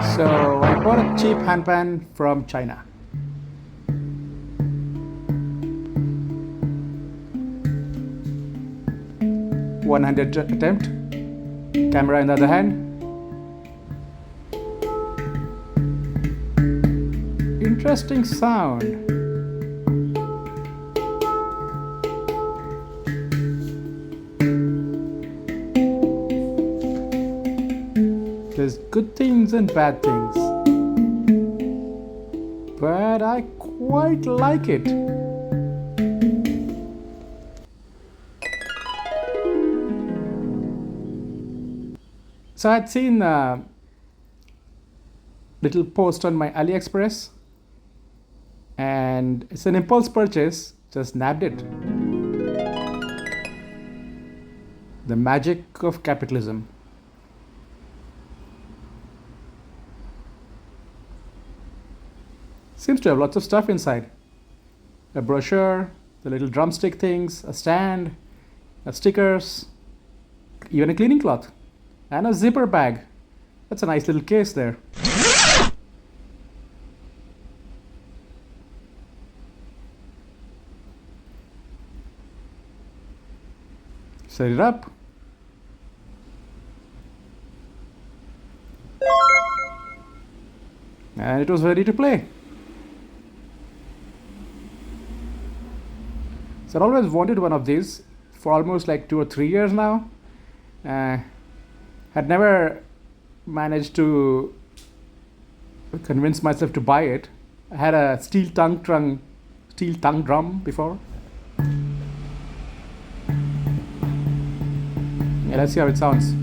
So I bought a cheap handpan from China. One-handed attempt. Camera in the other hand. Interesting sound. There's good things and bad things, but I quite like it. So I'd seen a little post on my Aliexpress, and it's an impulse purchase, just nabbed it. The magic of capitalism. Seems to have lots of stuff inside. A brochure, the little drumstick things, a stand, stickers, even a cleaning cloth, and a zipper bag. That's a nice little case there. Set it up. And it was ready to play. So I always wanted one of these for almost like 2 or 3 years now. Had never managed to convince myself to buy it. I had a steel tongue drum before. Yeah, let's see how it sounds.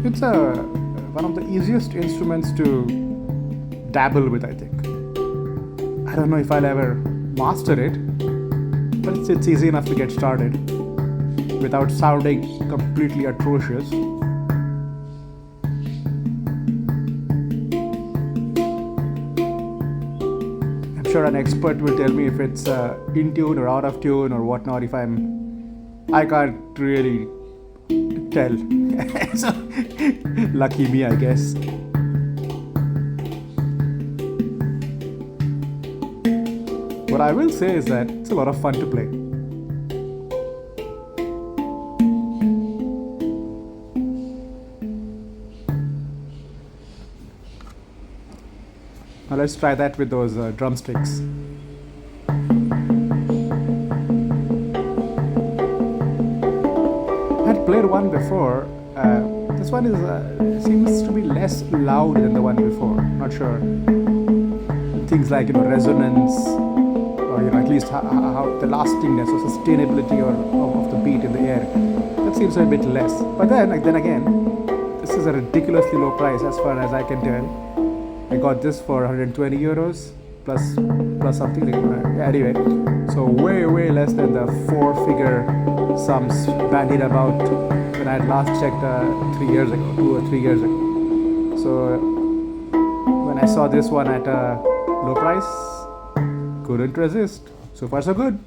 It's one of the easiest instruments to dabble with, I think. I don't know if I'll ever master it, but it's easy enough to get started without sounding completely atrocious. I'm sure an expert will tell me if it's in tune or out of tune or whatnot. I can't really tell. So, lucky me, I guess. What I will say is that it's a lot of fun to play. Now let's try that with those drumsticks. I had played one before. This one seems to be less loud than the one before. Not sure. Things like resonance, or at least how the lastingness or sustainability of the beat in the air, that seems a bit less. But then again, this is a ridiculously low price as far as I can tell. I got this for 120 euros plus something like that. Anyway, so way less than the 4-figure sums bandied about when I had last checked 2 or 3 years ago. So when I saw this one at a low price, couldn't resist. So far so good.